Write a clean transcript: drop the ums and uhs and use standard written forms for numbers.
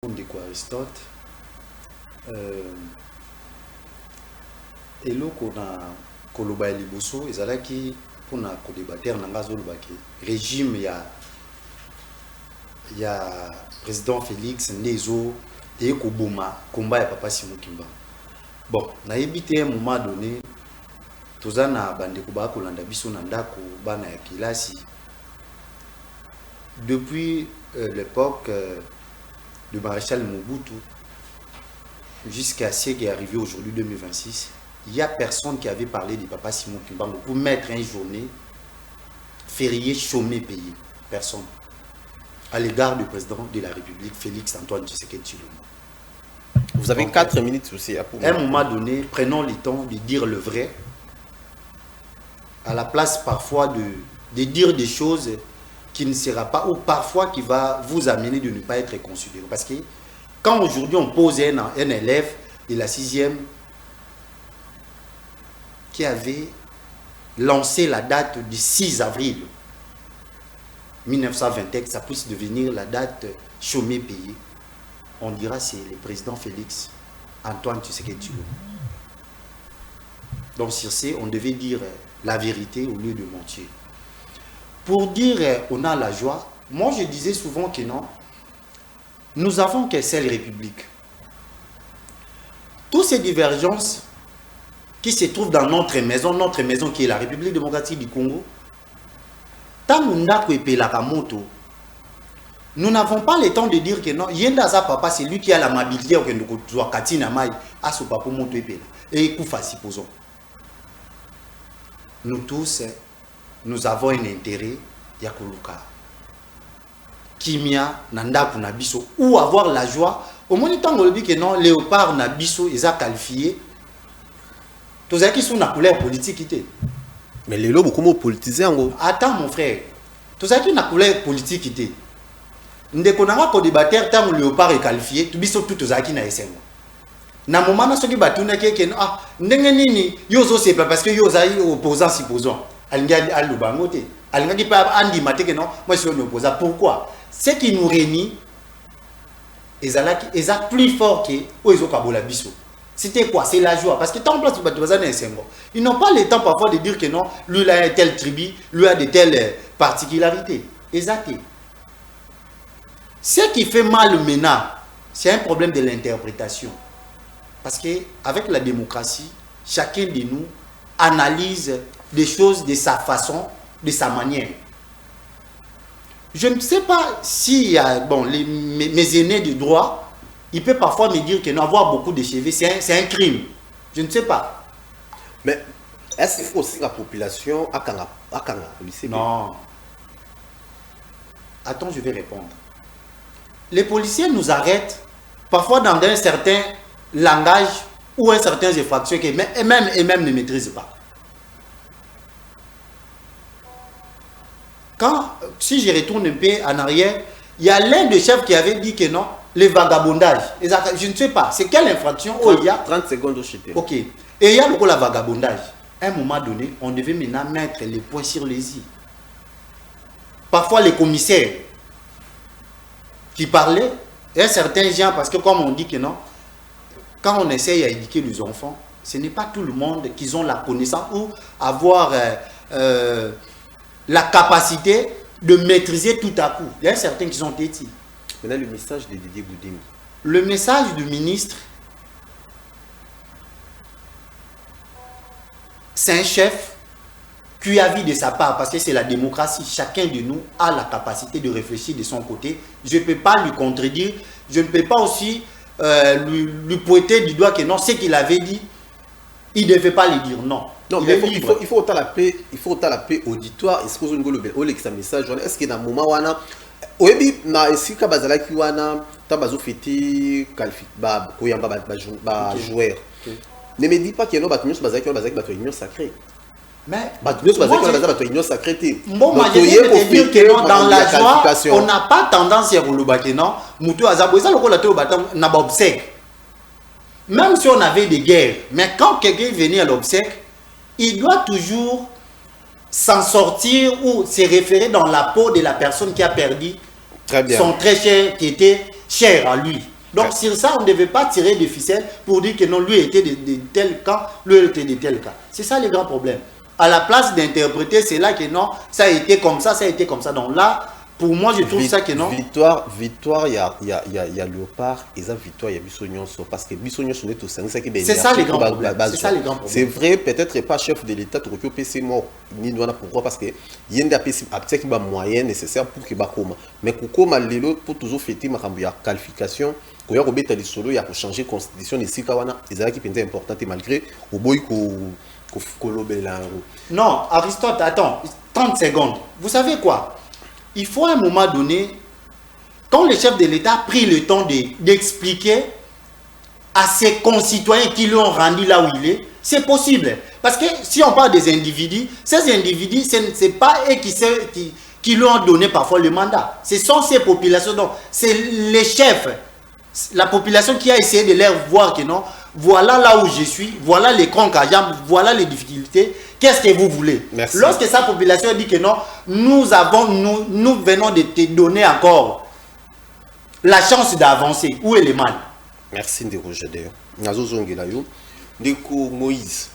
ndeko Aristote eloko na koloba ya liboso ezalaki mpona kodebatere na nga azolobaki régime ya président Félix nde eye koboma komba ya papa Simon Kimbangu. Bon, nayebi te un moment donné toza na bandeko bakolanda biso na ndako bana ya kilasi depuis l'époque de Maréchal Mobutu jusqu'à ce qui est arrivé aujourd'hui 2026, il n'y a personne qui avait parlé de papa Simon Kimbangu pour mettre une journée férié, chômé, payé. Personne. À l'égard du président de la République, Félix Antoine Tshisekedi Tshilombo. Vous avez 4 minutes aussi. À un moment donné, prenons le temps de dire le vrai, à la place parfois de dire des choses qui ne sera pas, ou parfois qui va vous amener de ne pas être considéré. Parce que quand aujourd'hui on pose un élève de la 6e qui avait lancé la date du 6 avril 1921, que ça puisse devenir la date chômé payé, on dira c'est le président Félix Antoine Tshisekedi Tshilombo. Donc sur ce, on devait dire la vérité au lieu de mentir. Pour dire on a la joie, moi je disais souvent que non, nous avons qu'une seule république. Toutes ces divergences qui se trouvent dans notre maison qui est la République démocratique du Congo, tant nous n'avons pas le temps de dire que non, Yendaza papa c'est lui qui a l'amabilité que nous katina mai à ce papa moto et koufa supposons. Nous tous nous avons un intérêt ya koluka kimia nanda na biso ou avoir la joie au moins tant on dit que non léopard na biso ils qualifié tous qui sont na couleur politique. Mais les lobes comment politiser en gros. Attends mon frère, tous qui na couleur politique ndeko nanga ko débattre tant léopard est qualifié tout biso tout qui na esengo na moment na soki batuna ke ah ndenge nini yozo c'est pas parce que yoza opposant supposons alinga alubangote alinga ki pa andi mateke non moi je suis un opposant. Pourquoi? Ce qui nous réunit est plus fort que oizo kabola biso. C'était quoi? C'est la joie. Parce que tant place ils n'ont pas le temps parfois de dire que non, lui il a telle tribu, lui a de telles particularités. Exact. Ce qui fait mal maintenant, c'est un problème de l'interprétation. Parce qu'avec la démocratie, chacun de nous analyse des choses de sa façon, de sa manière. Je ne sais pas si bon, mes aînés du droit, ils peuvent parfois me dire que avoir beaucoup de cheveux, c'est un crime. Je ne sais pas. Mais est-ce qu'il faut aussi la population à policier? Non. Attends, je vais répondre. Les policiers nous arrêtent parfois dans un certain langage ou un certain infraction que même ne maîtrisent pas. Si je retourne un peu en arrière, il y a l'un des chefs qui avait dit que non, le vagabondage. Je ne sais pas, c'est quelle infraction? 30 secondes au chité. Ok. Et il y a le vagabondage. À un moment donné, on devait maintenant mettre les points sur les i. Parfois, les commissaires qui parlaient, et certains gens, parce que comme on dit que non, quand on essaye d'éduquer les enfants, ce n'est pas tout le monde qui ont la connaissance ou avoir la capacité de maîtriser tout à coup. Il y a certains qui sont têtis. Maintenant, le message de Didier Goudimi. Le message du ministre, c'est un chef qui a vu de sa part, parce que c'est la démocratie. Chacun de nous a la capacité de réfléchir de son côté. Je ne peux pas lui contredire. Je ne peux pas aussi lui pointer du doigt que non, ce qu'il avait dit, il ne devait pas lui dire non. Non, mais il faut autant la paix, auditoire. Est-ce que vous avez un message? Est-ce que dans le moment où on a oui, na esika bazala ki wana tabazo fêter qualifié ba koyamba ba joueur. Ne me dis pas que non batunios bazaki ba réunion sacrée. Mais batunios bazaki ba réunion sacrée. Bon, moi je veux dire que dans la joie, on n'a pas tendance à rouler non. Mutu azaboisa lokola to batam na ba obsèque. Même si on avait des guerres, mais quand quelqu'un venait à l'obsèque, il doit toujours s'en sortir ou se référer dans la peau de la personne qui a perdu son très cher, qui était cher à lui. Donc sur ça, on ne devait pas tirer des ficelles pour dire que non, lui était de tel camp, lui était de tel camp. C'est ça le grand problème. À la place d'interpréter, c'est là que non, ça a été comme ça, ça a été comme ça. Donc là, pour moi, je trouve ça que non. Victoire, il y a Léopard, et ça, victoire, il y a Bissognon, parce que Bissognon, c'est tout ça. C'est ça les grands problèmes. C'est vrai, peut-être pas chef de l'État, tu peux PC mort, ni douane, pourquoi? Parce que il y a des moyens nécessaires pour qu'il y ait mais pour pour toujours fêter ma qualification, il y a des solo, il y a pour changer la constitution de Sikawana, c'est ça qui est important, malgré au boy non, Aristote, attends, 30 secondes. Vous savez quoi? Il faut à un moment donné, quand le chef de l'État a pris le temps d'expliquer à ses concitoyens qui l'ont rendu là où il est, c'est possible. Parce que si on parle des individus, ces individus, ce n'est pas eux qui lui ont donné parfois le mandat. Ce sont ces populations, donc c'est les chefs, la population qui a essayé de leur voir que non, voilà là où je suis, voilà les cons à jambes, voilà les difficultés, qu'est-ce que vous voulez? Merci. Lorsque sa population dit que non, nous venons de te donner encore la chance d'avancer, où est le mal? Merci Ndeko Jeder. Nazo Zongela yo. Ndeko Moïse.